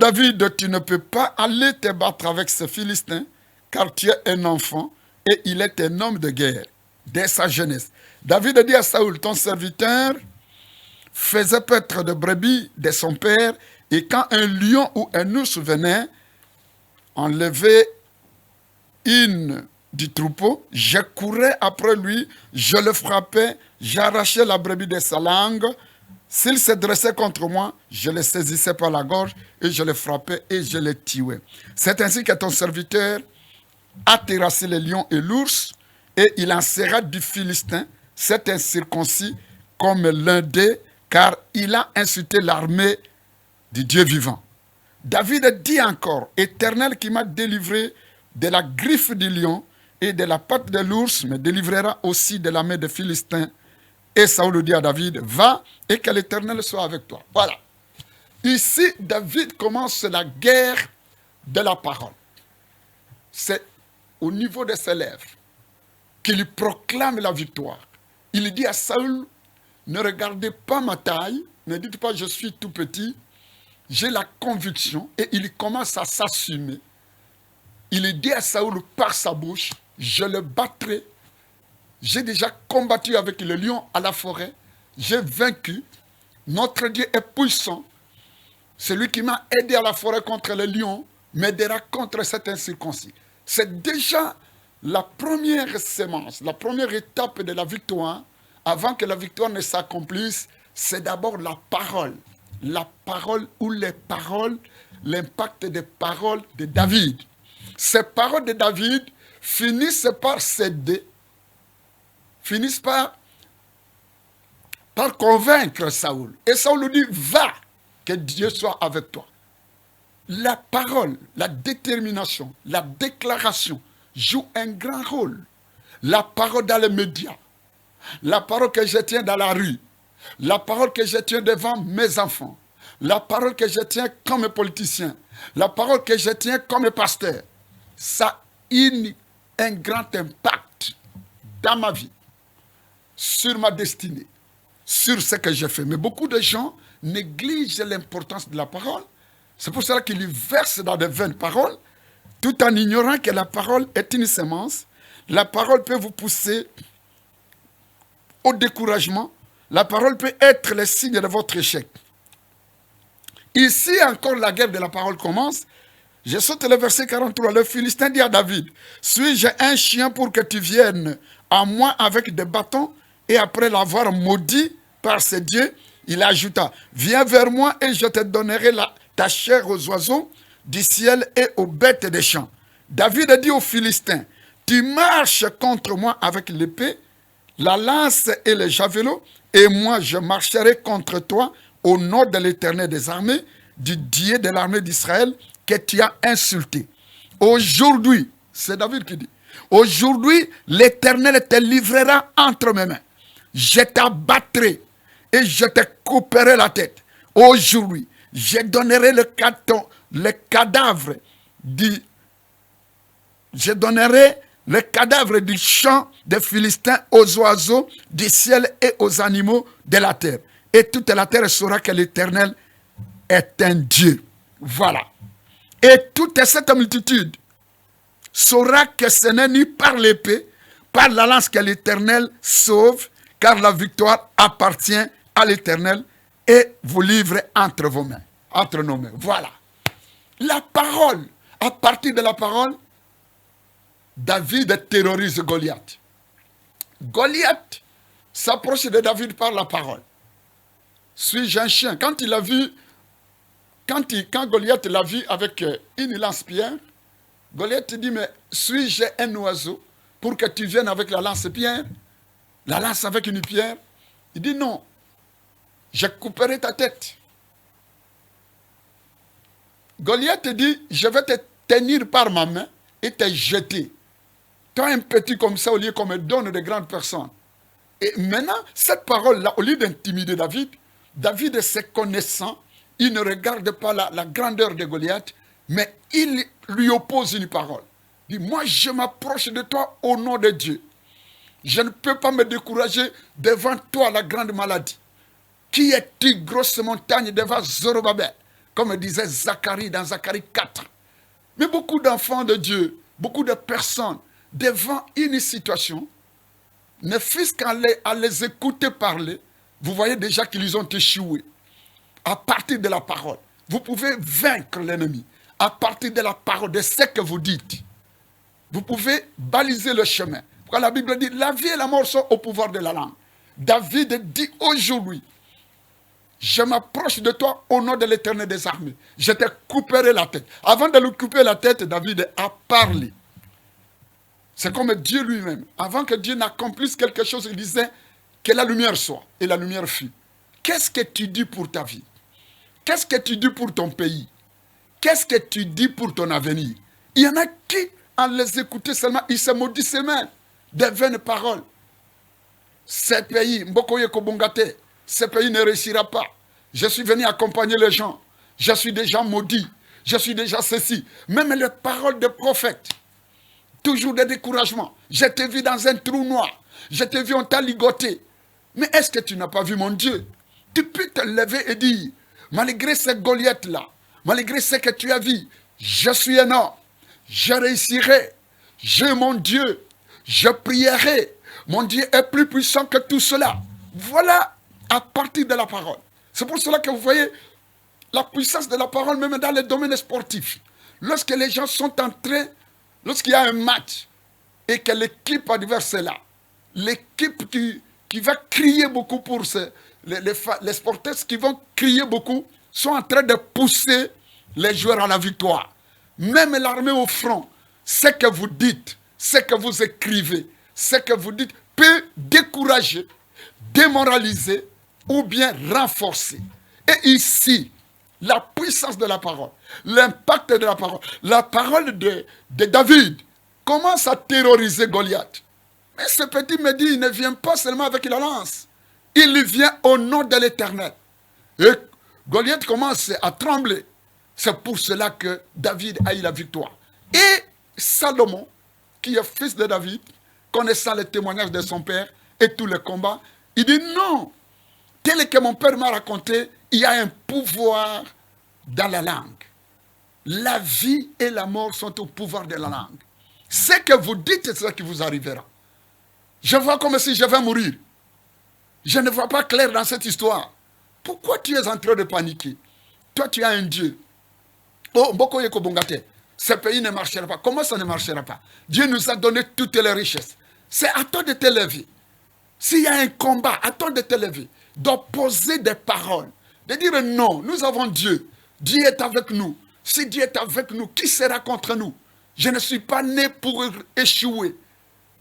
David, tu ne peux pas aller te battre avec ces Philistins, car tu es un enfant et il est un homme de guerre dès sa jeunesse. David dit à Saoul, ton serviteur faisait paître de brebis de son père, et quand un lion ou un ours venait enlever une du troupeau, je courais après lui, je le frappais, j'arrachais la brebis de sa langue. S'il se dressait contre moi, je le saisissais par la gorge et je le frappais et je le tuais. C'est ainsi que ton serviteur a terrassé les lions et l'ours, et il en sera du Philistin, cet incirconcis, comme l'un d'eux, car il a insulté l'armée du Dieu vivant. David dit encore, Éternel qui m'a délivré de la griffe du lion et de la patte de l'ours, me délivrera aussi de la main des Philistins. Et Saoul dit à David, va et que l'Éternel soit avec toi. Voilà. Ici, David commence la guerre de la parole. C'est au niveau de ses lèvres qu'il proclame la victoire. Il dit à Saoul, ne regardez pas ma taille, ne dites pas je suis tout petit, j'ai la conviction, et il commence à s'assumer. Il dit à Saoul par sa bouche, je le battrai. J'ai déjà combattu avec le lion à la forêt, j'ai vaincu. Notre Dieu est puissant. Celui qui m'a aidé à la forêt contre le lion m'aidera contre cet incirconcis. C'est déjà la première sémence, la première étape de la victoire. Avant que la victoire ne s'accomplisse, c'est d'abord la parole. La parole ou les paroles, l'impact des paroles de David. Ces paroles de David finissent par céder, finissent par convaincre Saoul. Et Saoul lui dit, va, que Dieu soit avec toi. La parole, la détermination, la déclaration joue un grand rôle. La parole dans les médias, la parole que je tiens dans la rue, la parole que je tiens devant mes enfants, la parole que je tiens comme politicien, la parole que je tiens comme pasteur, ça a un grand impact dans ma vie, sur ma destinée, sur ce que je fais. Mais beaucoup de gens négligent l'importance de la parole. C'est pour cela qu'ils versent dans de vaines paroles, tout en ignorant que la parole est une sémence. La parole peut vous pousser au découragement. La parole peut être le signe de votre échec. Ici encore, la guerre de la parole commence. Je saute le verset 43. Le Philistin dit à David, suis-je un chien pour que tu viennes à moi avec des bâtons? Et après l'avoir maudit par ses dieux, il ajouta, viens vers moi et je te donnerai ta chair aux oiseaux du ciel et aux bêtes des champs. David a dit aux Philistins, tu marches contre moi avec l'épée, la lance et le javelot, et moi je marcherai contre toi au nom de l'Éternel des armées, du Dieu de l'armée d'Israël, que tu as insulté. Aujourd'hui, c'est David qui dit, aujourd'hui l'Éternel te livrera entre mes mains. Je t'abattrai et je te couperai la tête. Aujourd'hui, je donnerai le cadavre du champ des Philistins aux oiseaux du ciel et aux animaux de la terre. Et toute la terre saura que l'Éternel est un Dieu. Voilà. Et toute cette multitude saura que ce n'est ni par l'épée, par la lance que l'Éternel sauve, car la victoire appartient à l'Éternel et vous livre entre vos mains, entre nos mains. Voilà. La parole, à partir de la parole, David terrorise Goliath. Goliath s'approche de David par la parole. Suis-je un chien? Quand Goliath l'a vu avec une lance-pierre, Goliath dit, mais suis-je un oiseau pour que tu viennes avec la lance-pierre? La lance avec une pierre? Il dit, non, je couperai ta tête. Goliath dit, je vais te tenir par ma main et te jeter. Toi, un petit comme ça, au lieu qu'on me donne de grandes personnes. Et maintenant, cette parole-là, au lieu d'intimider David, David se connaissant, il ne regarde pas la grandeur de Goliath, mais il lui oppose une parole. Il dit, moi, je m'approche de toi au nom de Dieu. Je ne peux pas me décourager devant toi, la grande maladie. Qui est une grosse montagne devant Zorobabel? comme disait Zacharie dans Zacharie 4. Mais beaucoup d'enfants de Dieu, beaucoup de personnes, devant une situation, ne fût-ce qu'à les écouter parler, vous voyez déjà qu'ils ont échoué. À partir de la parole, vous pouvez vaincre l'ennemi. À partir de la parole, de ce que vous dites, vous pouvez baliser le chemin. Pourquoi la Bible dit, la vie et la mort sont au pouvoir de la langue. David dit aujourd'hui, je m'approche de toi au nom de l'Éternel des armées. Je te couperai la tête. Avant de lui couper la tête, David a parlé. C'est comme Dieu lui-même. Avant que Dieu n'accomplisse quelque chose, il disait que la lumière soit. Et la lumière fut. Qu'est-ce que tu dis pour ta vie? Qu'est-ce que tu dis pour ton pays? Qu'est-ce que tu dis pour ton avenir? Il y en a qui, en les écoutant seulement, ils se maudissent eux-mêmes. Des vaines paroles. Ce pays, Mbokoye Kobongate, ce pays ne réussira pas. Je suis venu accompagner les gens. Je suis déjà maudit. Je suis déjà ceci. Même les paroles des prophètes. Toujours des découragements. Je t'ai vu dans un trou noir. Je t'ai vu, on t'a ligoté. Mais est-ce que tu n'as pas vu mon Dieu? Tu peux te lever et dire, malgré ces Goliath-là, malgré ce que tu as vu, je suis un homme. Je réussirai. J'ai mon Dieu. Je prierai. Mon Dieu est plus puissant que tout cela. Voilà à partir de la parole. C'est pour cela que vous voyez la puissance de la parole même dans les domaines sportifs. Lorsque les gens sont en train, lorsqu'il y a un match et que l'équipe adverse est là, l'équipe qui va crier beaucoup pour les sportifs qui vont crier beaucoup sont en train de pousser les joueurs à la victoire. Même l'armée au front, ce que vous dites, ce que vous écrivez, ce que vous dites peut décourager, démoraliser ou bien renforcer. Et ici, la puissance de la parole, l'impact de la parole de David commence à terroriser Goliath. Mais ce petit me dit, il ne vient pas seulement avec la lance. Il vient au nom de l'Éternel. Et Goliath commence à trembler. C'est pour cela que David a eu la victoire. Et Salomon, qui est fils de David, connaissant les témoignages de son père et tous les combats, il dit non, tel que mon père m'a raconté, il y a un pouvoir dans la langue. La vie et la mort sont au pouvoir de la langue. Ce que vous dites, c'est ce qui vous arrivera. Je vois comme si je vais mourir. Je ne vois pas clair dans cette histoire. Pourquoi tu es en train de paniquer? Toi, tu as un Dieu. Oh, Mbokoye Kobongate, ce pays ne marchera pas. Comment ça ne marchera pas? Dieu nous a donné toutes les richesses. C'est à toi de te lever. S'il y a un combat, à toi de te lever. D'opposer des paroles. De dire non, nous avons Dieu. Dieu est avec nous. Si Dieu est avec nous, qui sera contre nous? Je ne suis pas né pour échouer.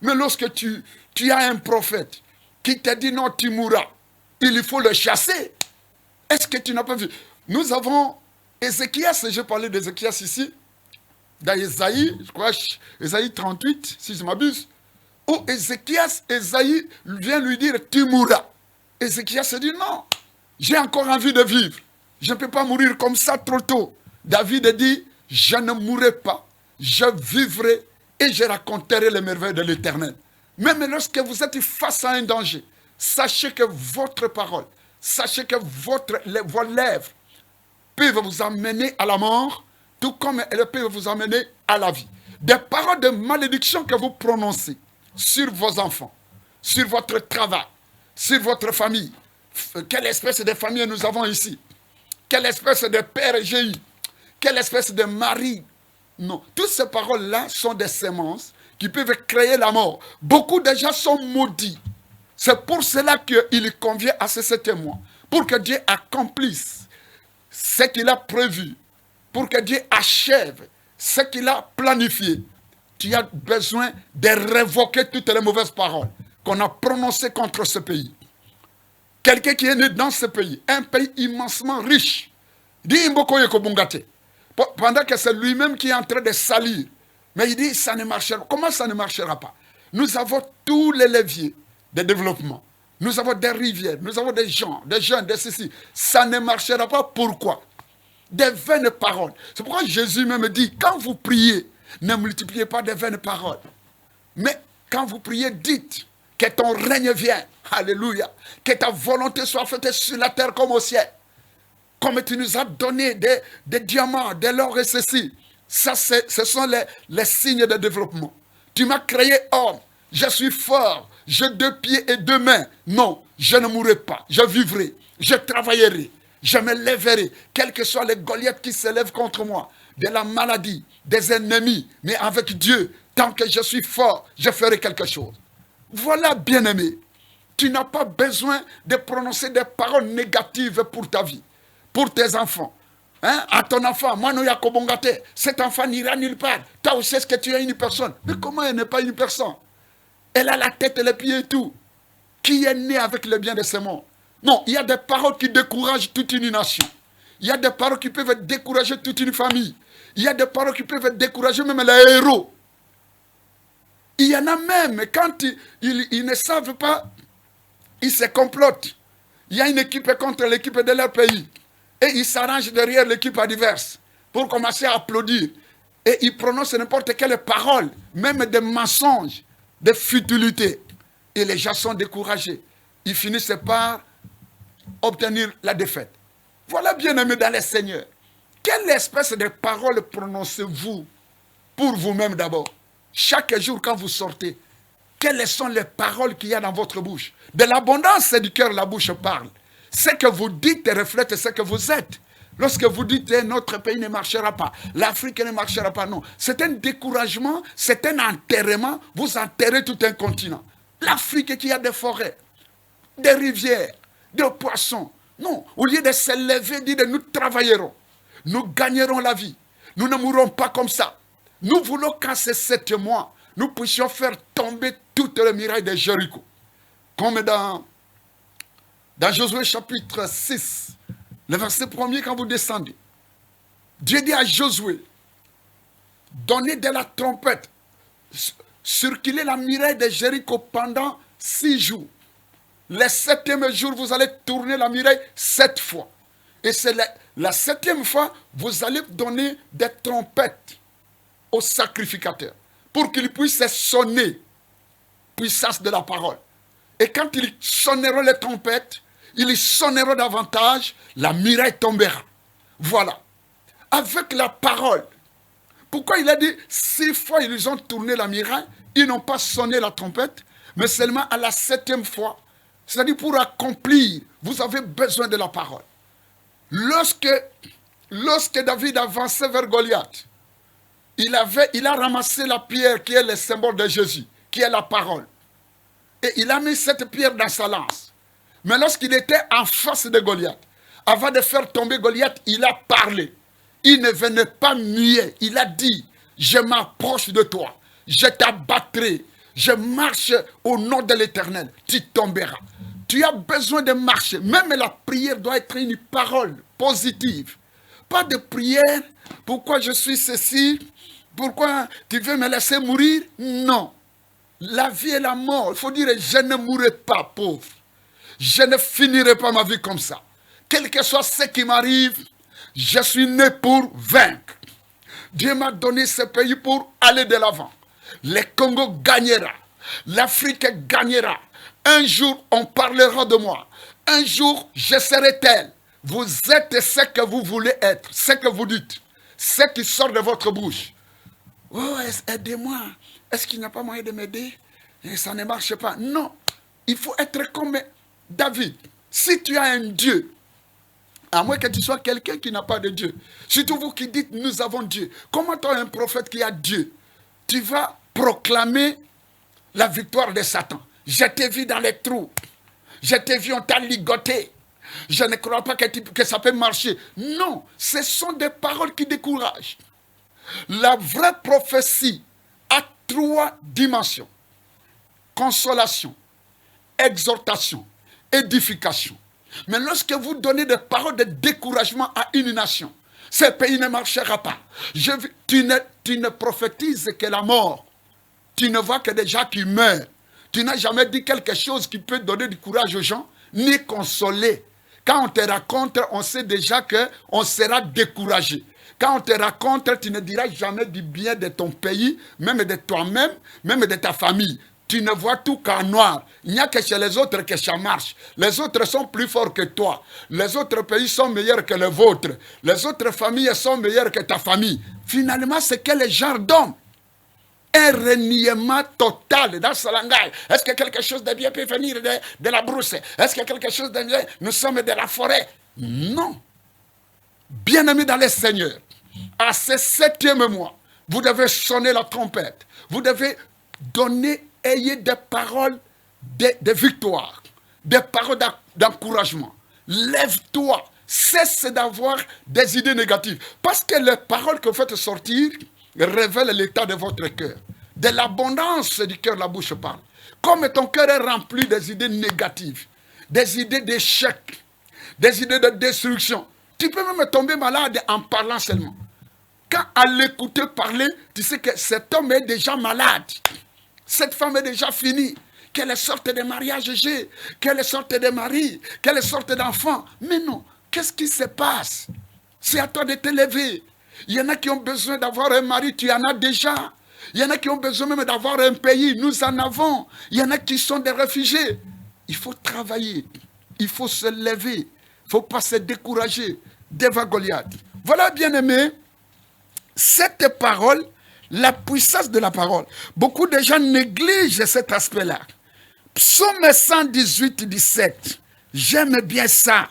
Mais lorsque tu as un prophète qui te dit non, tu mourras, il faut le chasser. Est-ce que tu n'as pas vu? Nous avons Ézéchias, je parlais d'Ézéchias ici, dans Ésaïe, je crois, Ésaïe 38, si je m'abuse, où Ézéchias, Ésaïe vient lui dire, tu mourras. Ézéchias se dit, non, j'ai encore envie de vivre. Je ne peux pas mourir comme ça trop tôt. David dit, je ne mourrai pas, je vivrai et je raconterai les merveilles de l'Éternel. Même lorsque vous êtes face à un danger, sachez que votre parole, sachez que vos lèvres peuvent vous amener à la mort, tout comme elles peuvent vous amener à la vie. Des paroles de malédiction que vous prononcez sur vos enfants, sur votre travail, sur votre famille. Quelle espèce de famille nous avons ici? Quelle espèce de père j'ai eu? Quelle espèce de mari? Non. Toutes ces paroles-là sont des semences qui peuvent créer la mort. Beaucoup de gens sont maudits. C'est pour cela qu'il convient à ce témoins, pour que Dieu accomplisse ce qu'il a prévu, pour que Dieu achève ce qu'il a planifié. Tu as besoin de révoquer toutes les mauvaises paroles qu'on a prononcées contre ce pays. Quelqu'un qui est né dans ce pays, un pays immensement riche, dit Mbokoye Kobongate, pendant que c'est lui-même qui est en train de salir. Mais il dit, ça ne marchera pas. Comment ça ne marchera pas? Nous avons tous les leviers de développement. Nous avons des rivières, nous avons des gens, des jeunes, des ceci. Ça ne marchera pas. Pourquoi? Des vaines paroles. C'est pourquoi Jésus même dit, quand vous priez, ne multipliez pas des vaines paroles. Mais quand vous priez, dites que ton règne vienne. Alléluia. Que ta volonté soit faite sur la terre comme au ciel. comme tu nous as donné des diamants, de l'or et ceci. Ça, ce sont les signes de développement. Tu m'as créé homme, je suis fort, j'ai 2 pieds et 2 mains. Non, je ne mourrai pas, je vivrai, je travaillerai, je me lèverai, quels que soient les Goliaths qui s'élèvent contre moi, de la maladie, des ennemis, mais avec Dieu, tant que je suis fort, je ferai quelque chose. Voilà, bien-aimé, tu n'as pas besoin de prononcer des paroles négatives pour ta vie, pour tes enfants. Hein? À ton enfant, Mano Yakobongate, cet enfant n'ira nulle part. Toi aussi, est-ce que tu es une personne? Mais comment elle n'est pas une personne? Elle a la tête et les pieds et tout. Qui est né avec le bien de ce monde? Non, il y a des paroles qui découragent toute une nation. Il y a des paroles qui peuvent décourager toute une famille. Il y a des paroles qui peuvent décourager même les héros. Il y en a même, quand ils ne savent pas, ils se complotent. Il y a une équipe contre l'équipe de leur pays. Et ils s'arrangent derrière l'équipe adverse pour commencer à applaudir. Et ils prononcent n'importe quelle parole, même des mensonges, des futilités. Et les gens sont découragés. Ils finissent par obtenir la défaite. Voilà, bien-aimés dans le Seigneur. Quelle espèce de paroles prononcez-vous pour vous-même d'abord? Chaque jour quand vous sortez, quelles sont les paroles qu'il y a dans votre bouche? De l'abondance du cœur, la bouche parle. Ce que vous dites reflète ce que vous êtes. Lorsque vous dites notre pays ne marchera pas, l'Afrique ne marchera pas, non. C'est un découragement, c'est un enterrement. Vous enterrez tout un continent. L'Afrique qui a des forêts, des rivières, des poissons. Non, au lieu de se lever, dire nous travaillerons, nous gagnerons la vie. Nous ne mourrons pas comme ça. Nous voulons qu'en ces 7 mois, nous puissions faire tomber toutes les murailles de Jéricho. Comme dans Josué chapitre 6, le verset 1er, quand vous descendez, Dieu dit à Josué, donnez de la trompette, circulez la muraille de Jéricho pendant 6 jours. Le 7e jour, vous allez tourner la muraille 7 fois. Et c'est la 7e fois, vous allez donner des trompettes aux sacrificateurs pour qu'ils puissent sonner puissance de la parole. Et quand ils sonneront les trompettes, ils sonneront davantage, la muraille tombera. Voilà. Avec la parole. Pourquoi il a dit 6 fois ils ont tourné la muraille, ils n'ont pas sonné la trompette, mais seulement à la 7e fois. C'est-à-dire pour accomplir, vous avez besoin de la parole. Lorsque David avançait vers Goliath, il a ramassé la pierre qui est le symbole de Jésus, qui est la parole. Et il a mis cette pierre dans sa lance. Mais lorsqu'il était en face de Goliath, avant de faire tomber Goliath, il a parlé. Il ne venait pas nier. Il a dit, je m'approche de toi, je t'abattrai, je marche au nom de l'Éternel, tu tomberas. Tu as besoin de marcher. Même la prière doit être une parole positive. Pas de prière, pourquoi je suis ceci, pourquoi tu veux me laisser mourir? Non. La vie et la mort, il faut dire, je ne mourrai pas pauvre. Je ne finirai pas ma vie comme ça. Quel que soit ce qui m'arrive, je suis né pour vaincre. Dieu m'a donné ce pays pour aller de l'avant. Le Congo gagnera. L'Afrique gagnera. Un jour, on parlera de moi. Un jour, je serai tel. Vous êtes ce que vous voulez être, ce que vous dites, ce qui sort de votre bouche. Oh, aidez-moi. Est-ce qu'il n'y a pas moyen de m'aider? Et ça ne marche pas. Non. Il faut être comme David. Si tu as un Dieu, à moins que tu sois quelqu'un qui n'a pas de Dieu, surtout vous qui dites nous avons Dieu, comment tu as un prophète qui a Dieu? Tu vas proclamer la victoire de Satan. Je t'ai vu dans les trous. Je t'ai vu, on t'a ligoté. Je ne crois pas que ça peut marcher. Non, ce sont des paroles qui découragent. La vraie prophétie a 3 dimensions. Consolation, exhortation, édification. Mais lorsque vous donnez des paroles de découragement à une nation, ce pays ne marchera pas. Tu ne prophétises que la mort. Tu ne vois que des gens qui meurent. Tu n'as jamais dit quelque chose qui peut donner du courage aux gens, ni consoler. Quand on te raconte, on sait déjà qu'on sera découragé. Quand on te raconte, tu ne diras jamais du bien de ton pays, même de toi-même, même de ta famille. Tu ne vois tout qu'en noir. Il n'y a que chez les autres que ça marche. Les autres sont plus forts que toi. Les autres pays sont meilleurs que le vôtre. Les autres familles sont meilleures que ta famille. Finalement, c'est quel genre d'homme? Un reniement total dans ce langage. Est-ce que quelque chose de bien peut venir de la brousse? Est-ce que quelque chose de bien? Nous sommes de la forêt. Non. Bien-aimés dans les seigneurs, à ce 7e mois, vous devez sonner la trompette. Vous devez donner, ayez des paroles de victoire, des paroles d'encouragement. Lève-toi, cesse d'avoir des idées négatives. Parce que les paroles que vous faites sortir révèlent l'état de votre cœur. De l'abondance du cœur, la bouche parle. Comme ton cœur est rempli des idées négatives, des idées d'échec, des idées de destruction, tu peux même tomber malade en parlant seulement. Quand à l'écouter parler, tu sais que cet homme est déjà malade. Cette femme est déjà finie. Quelle sorte de mariage j'ai? Quelle sorte de mari? Quelle sorte d'enfant? Mais non, qu'est-ce qui se passe? C'est à toi de te lever. Il y en a qui ont besoin d'avoir un mari, tu en as déjà. Il y en a qui ont besoin même d'avoir un pays, nous en avons. Il y en a qui sont des réfugiés. Il faut travailler, il faut se lever, il ne faut pas se décourager devant Goliath. Voilà, bien-aimés, cette parole, la puissance de la parole. Beaucoup de gens négligent cet aspect-là. Psaume 118, 17. J'aime bien ça.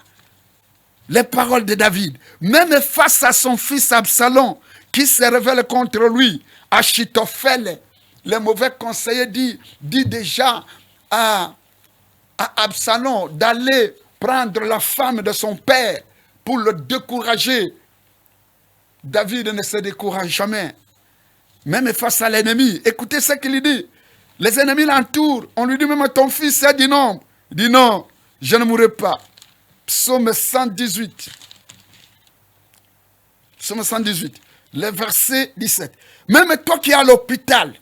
Les paroles de David. Même face à son fils Absalom, qui se révèle contre lui, Achitophel, le mauvais conseiller, dit déjà à Absalom d'aller prendre la femme de son père pour le décourager. David ne se décourage jamais. Même face à l'ennemi. Écoutez ce qu'il dit. Les ennemis l'entourent. On lui dit même ton fils a dit non. Il dit non, je ne mourrai pas. Psaume 118. Psaume 118. Le verset 17. Même toi qui es à l'hôpital,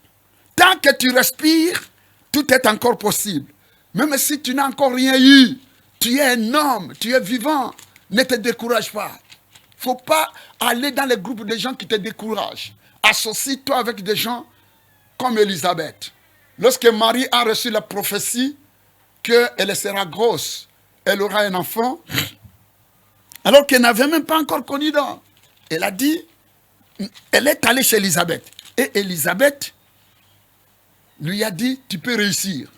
tant que tu respires, tout est encore possible. Même si tu n'as encore rien eu, tu es un homme, tu es vivant. Ne te décourage pas. Il ne faut pas aller dans les groupes de gens qui te découragent. Associe-toi avec des gens comme Élisabeth. Lorsque Marie a reçu la prophétie qu'elle sera grosse, elle aura un enfant, alors qu'elle n'avait même pas encore connu d'homme. Elle a dit, elle est allée chez Élisabeth. Et Élisabeth lui a dit, tu peux réussir.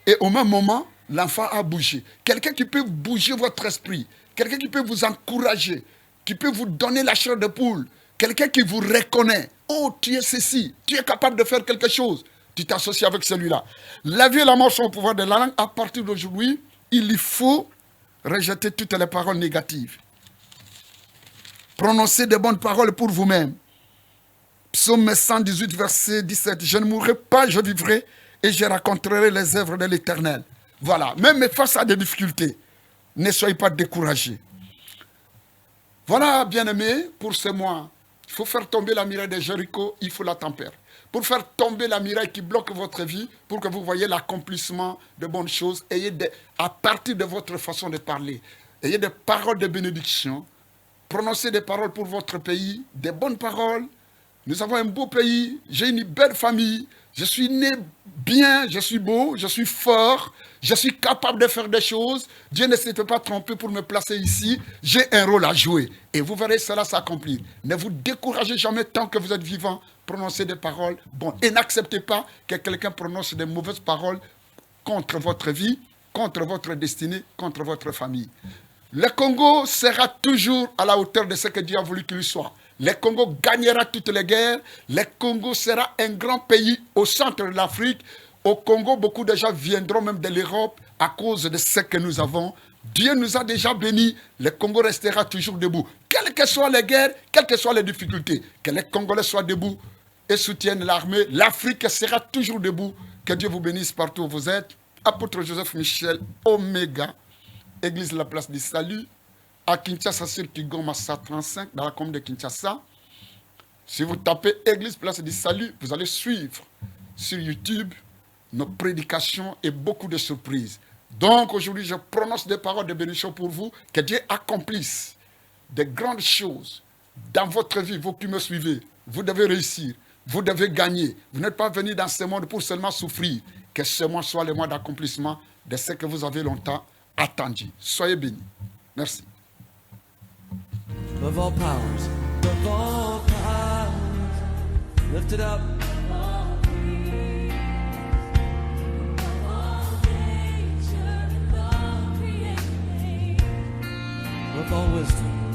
Et au même moment, l'enfant a bougé. Quelqu'un qui peut bouger votre esprit, quelqu'un qui peut vous encourager, qui peut vous donner la chair de poule, quelqu'un qui vous reconnaît. Oh, tu es ceci, tu es capable de faire quelque chose. Tu t'associes avec celui-là. La vie et la mort sont au pouvoir de la langue. À partir d'aujourd'hui, il faut rejeter toutes les paroles négatives. Prononcez de bonnes paroles pour vous-même. Psaume 118, verset 17. Je ne mourrai pas, je vivrai et je raconterai les œuvres de l'Éternel. Voilà. Même face à des difficultés, ne soyez pas découragés. Voilà, bien-aimés, pour ce mois. Il faut faire tomber la muraille de Jéricho, il faut la tempérer. Pour faire tomber la muraille qui bloque votre vie, pour que vous voyez l'accomplissement de bonnes choses, à partir de votre façon de parler, ayez des paroles de bénédiction, prononcez des paroles pour votre pays, des bonnes paroles. Nous avons un beau pays, j'ai une belle famille, je suis né bien, je suis beau, je suis fort, je suis capable de faire des choses. Dieu ne s'était pas trompé pour me placer ici, j'ai un rôle à jouer. Et vous verrez cela s'accomplir. Ne vous découragez jamais tant que vous êtes vivant, prononcez des paroles bonnes. Et n'acceptez pas que quelqu'un prononce des mauvaises paroles contre votre vie, contre votre destinée, contre votre famille. Le Congo sera toujours à la hauteur de ce que Dieu a voulu qu'il soit. Le Congo gagnera toutes les guerres. Le Congo sera un grand pays au centre de l'Afrique. Au Congo, beaucoup de gens viendront même de l'Europe à cause de ce que nous avons. Dieu nous a déjà bénis. Le Congo restera toujours debout. Quelles que soient les guerres, quelles que soient les difficultés, que les Congolais soient debout et soutiennent l'armée. L'Afrique sera toujours debout. Que Dieu vous bénisse partout où vous êtes. Apôtre Joseph Michel, Omega, Église de la Place du Salut, à Kinshasa sur Kigoma 35, dans la commune de Kinshasa. Si vous tapez Église Place du Salut, vous allez suivre sur YouTube nos prédications et beaucoup de surprises. Donc aujourd'hui, je prononce des paroles de bénédiction pour vous, que Dieu accomplisse de grandes choses dans votre vie. Vous qui me suivez, vous devez réussir, vous devez gagner. Vous n'êtes pas venu dans ce monde pour seulement souffrir. Que ce mois soit le mois d'accomplissement de ce que vous avez longtemps attendu. Soyez bénis. Merci. Of all powers, lift it up. Of all wisdom.